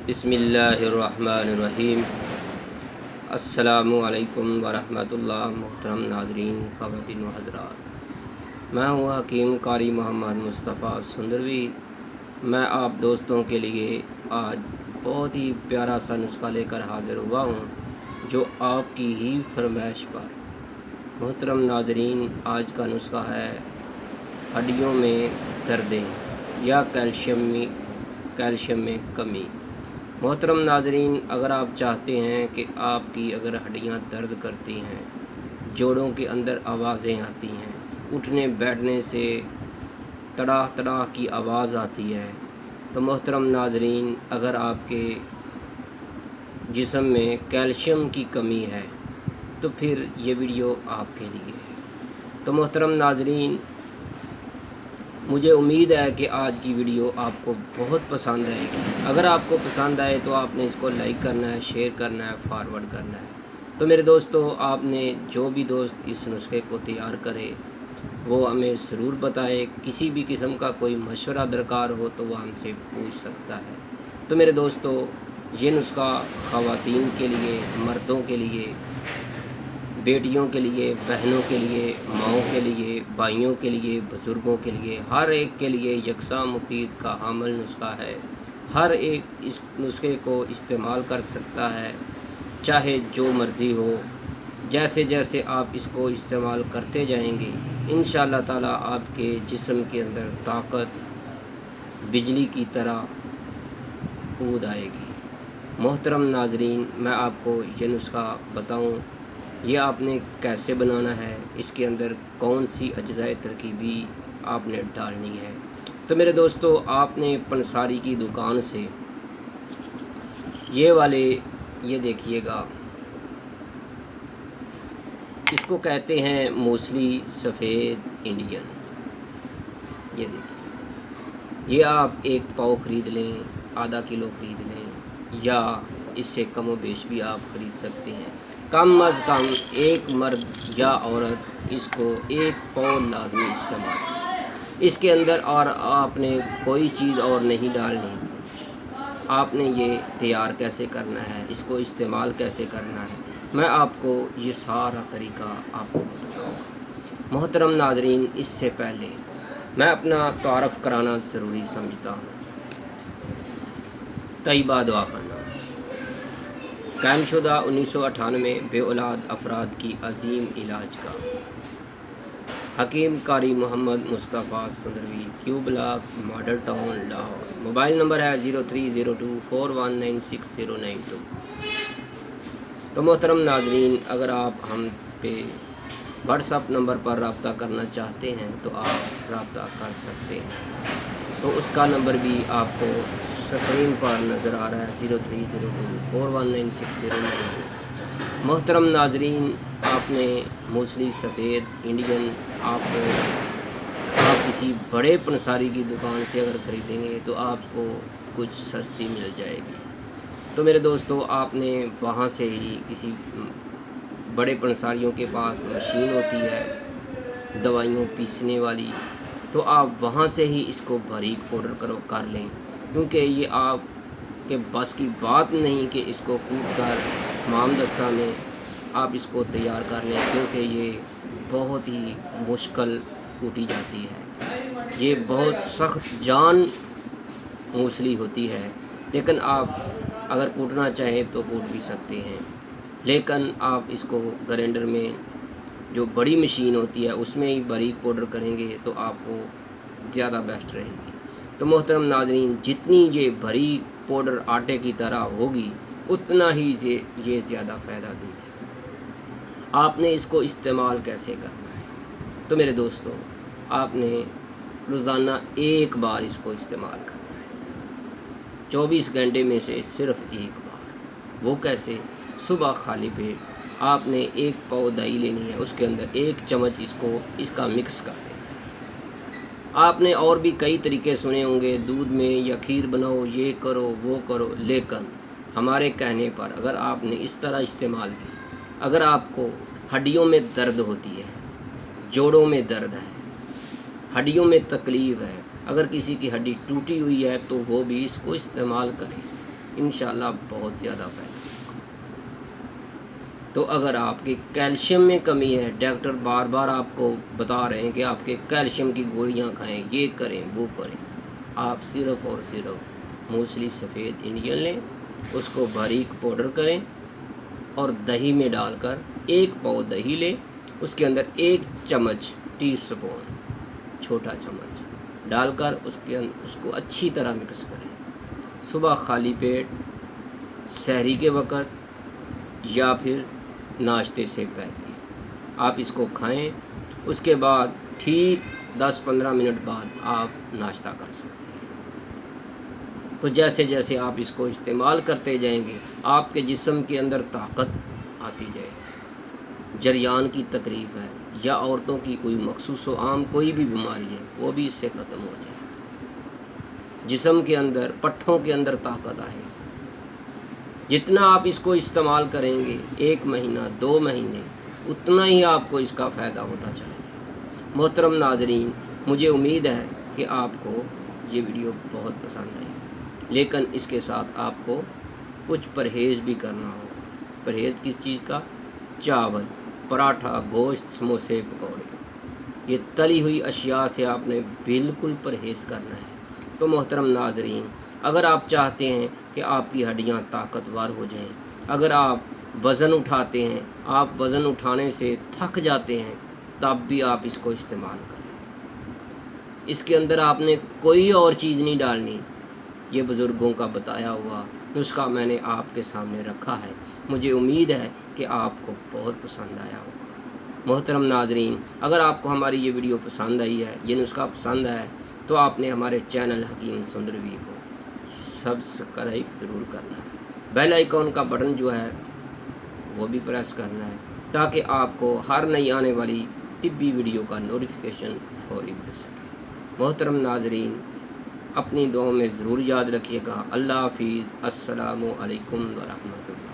बिस्मिल्लाहिर्रहमानिर्रहीम। अस्सलामु अलैकुम वरहमतुल्लाह। मोहतरम नाज़रीन, ख़वातीन व हज़रात, मैं हूँ हकीम कारी मोहम्मद मुस्तफ़ा सुंदरवी। मैं आप दोस्तों के लिए आज बहुत ही प्यारा सा नुस्खा लेकर हाज़िर हुआ हूँ, जो आपकी ही फरमाइश पर। मोहतरम नाज़रीन, आज का नुस्खा है हड्डियों में दर्दें या कैल्शियम में कमी। मोहतरम नाज़रीन, अगर आप चाहते हैं कि आपकी अगर हड्डियां दर्द करती हैं, जोड़ों के अंदर आवाज़ें आती हैं, उठने बैठने से तड़ाह तड़ाह की आवाज़ आती है, तो मोहतरम नाज़रीन, अगर आपके जिस्म में कैल्शियम की कमी है तो फिर ये वीडियो आपके लिए है। तो मोहतरम नाज़रीन, मुझे उम्मीद है कि आज की वीडियो आपको बहुत पसंद आएगी। अगर आपको पसंद आए तो आपने इसको लाइक करना है, शेयर करना है, फॉरवर्ड करना है। तो मेरे दोस्तों, आपने जो भी दोस्त इस नुस्खे को तैयार करे वो हमें ज़रूर बताए। किसी भी किस्म का कोई मशवरा दरकार हो तो वो हमसे पूछ सकता है। तो मेरे दोस्तों, ये नुस्खा ख़वातीन के लिए, मर्दों के लिए, बेटियों के लिए, बहनों के लिए, माओं के लिए, भाइयों के लिए, बुज़ुर्गों के लिए, हर एक के लिए यकसा मुफीद का हामिल नुस्खा है। हर एक इस नुस्खे को इस्तेमाल कर सकता है, चाहे जो मर्ज़ी हो। जैसे जैसे आप इसको इस्तेमाल करते जाएंगे, इंशाअल्लाह ताला आपके जिस्म के अंदर ताकत बिजली की तरह कूद आएगी। मोहतरम नाज़रीन, मैं आपको ये नुस्खा बताऊं, ये आपने कैसे बनाना है, इसके अंदर कौन सी अज्जाए तरकीबी आपने डालनी है। तो मेरे दोस्तों, आपने पंसारी की दुकान से ये देखिएगा, इसको कहते हैं मूसली सफ़ेद इंडियन। ये देखिए, ये आप एक पाव ख़रीद लें, आधा किलो ख़रीद लें, या इससे कम व बेश भी आप ख़रीद सकते हैं। कम अज़ कम एक मर्द या औरत इसको एक पाव लाजमी इस्तेमाल करें। इसके अंदर और आपने कोई चीज़ और नहीं डालनी। आपने ये तैयार कैसे करना है, इसको इस्तेमाल कैसे करना है, मैं आपको ये सारा तरीका आपको बताऊँगा। मोहतरम नाज़रीन, इससे पहले मैं अपना तारफ़ कराना ज़रूरी समझता हूँ। तैयबा दुआ खाना कायमशुदा 1998 बेऔलाद अफराद की अजीम इलाज का हकीम कारी Mohammad Mustafa Sundarvi, Q block, model town, Lahore. Mobile number है 0302419692। तो मोहतरम नाज़रीन, अगर आप हम पे व्हाट्सअप नंबर पर रब्ता करना चाहते हैं तो आप रब्ता कर सकते हैं। तो उसका नंबर भी आपको स्क्रीन पर नज़र आ रहा है, 0302419692। मोहतरम नाज़रीन, आपने मूसली सफ़ेद इंडियन आप किसी बड़े पंसारी की दुकान से अगर ख़रीदेंगे तो आपको कुछ सस्ती मिल जाएगी। तो मेरे दोस्तों, आपने वहाँ से ही किसी बड़े पंसारियों के पास मशीन होती है दवाइयों पीसने वाली, तो आप वहाँ से ही इसको बारीक पाउडर कर लें, क्योंकि ये आपके बस की बात नहीं कि इसको कूट कर माम दस्ता में आप इसको तैयार कर लें, क्योंकि ये बहुत ही मुश्किल कूटी जाती है। ये बहुत सख्त जान मूसली होती है, लेकिन आप अगर कूटना चाहें तो कूट भी सकते हैं, लेकिन आप इसको ग्राइंडर में जो बड़ी मशीन होती है उसमें ही बारीक पाउडर करेंगे तो आपको ज़्यादा बेस्ट रहेगी। तो मोहतरम नाज़रीन, जितनी ये बारीक पाउडर आटे की तरह होगी उतना ही ये ज़्यादा फ़ायदा देगी। आपने इसको इस्तेमाल कैसे करना है? तो मेरे दोस्तों, आपने रोज़ाना एक बार इसको इस्तेमाल करना है, 24 घंटे में से सिर्फ़ एक बार। वो कैसे? सुबह खाली पेट आपने एक पाव दही लेनी है, उसके अंदर 1 चम्मच इसका मिक्स कर देना। आपने और भी कई तरीके सुने होंगे, दूध में या खीर बनाओ, ये करो वो करो, लेकिन हमारे कहने पर अगर आपने इस तरह इस्तेमाल की, अगर आपको हड्डियों में दर्द होती है, जोड़ों में दर्द है, हड्डियों में तकलीफ़ है, अगर किसी की हड्डी टूटी हुई है तो वो भी इसको इस्तेमाल करें। انشاءاللہ بہت زیادہ فائدہ۔ تو اگر آپ کے کیلشیم میں کمی ہے، ڈاکٹر بار بار آپ کو بتا رہے ہیں کہ آپ کے کیلشیم کی گولیاں کھائیں، یہ کریں وہ کریں، آپ صرف اور صرف موسلی سفید انڈین لیں، اس کو باریک پاؤڈر کریں اور دہی میں ڈال کر 1 پاؤ دہی لیں، اس کے اندر 1 چمچ ٹی اسپون چھوٹا چمچ ڈال کر اس کو اچھی طرح مکس کریں۔ صبح خالی پیٹ، سحری کے وقت یا پھر ناشتے سے پہلے آپ اس کو کھائیں۔ اس کے بعد ٹھیک 10-15 منٹ بعد آپ ناشتہ کر سکتے ہیں۔ تو جیسے جیسے آپ اس کو استعمال کرتے جائیں گے، آپ کے جسم کے اندر طاقت آتی جائے گی۔ جریان کی تکلیف ہے یا عورتوں کی کوئی مخصوص و عام کوئی بھی بیماری ہے، وہ بھی اس سے ختم ہو جائے گی۔ جسم کے اندر، پٹھوں کے اندر طاقت آئے گی۔ جتنا آپ اس کو استعمال کریں گے، 1 مہینہ 2 مہینے، اتنا ہی آپ کو اس کا فائدہ ہوتا چلا جائے۔ محترم ناظرین، مجھے امید ہے کہ آپ کو یہ ویڈیو بہت پسند آئی، لیکن اس کے ساتھ آپ کو کچھ پرہیز بھی کرنا ہوگا۔ پرہیز کس چیز کا؟ چاول، پراٹھا، گوشت، سموسے، پکوڑے، یہ تلی ہوئی اشیاء سے آپ نے بالکل پرہیز کرنا ہے۔ تو محترم ناظرین، اگر آپ چاہتے ہیں کہ آپ کی ہڈیاں طاقتور ہو جائیں، اگر آپ وزن اٹھاتے ہیں، آپ وزن اٹھانے سے تھک جاتے ہیں، تب بھی آپ اس کو استعمال کریں۔ اس کے اندر آپ نے کوئی اور چیز نہیں ڈالنی، یہ بزرگوں کا بتایا ہوا نسخہ میں نے آپ کے سامنے رکھا ہے۔ مجھے امید ہے کہ آپ کو بہت پسند آیا ہوگا۔ محترم ناظرین، اگر آپ کو ہماری یہ ویڈیو پسند آئی ہے، یہ نسخہ پسند ہے، تو آپ نے ہمارے چینل حکیم سندروی کو سبسکرائب ضرور کرنا ہے۔ بیل آئیکن کا بٹن جو ہے وہ بھی پریس کرنا ہے، تاکہ آپ کو ہر نئی آنے والی طبی ویڈیو کا نوٹیفیکیشن فوری مل سکے۔ محترم ناظرین، اپنی دعاؤں میں ضرور یاد رکھیے گا۔ اللہ حافظ۔ السلام علیکم ورحمۃ اللہ۔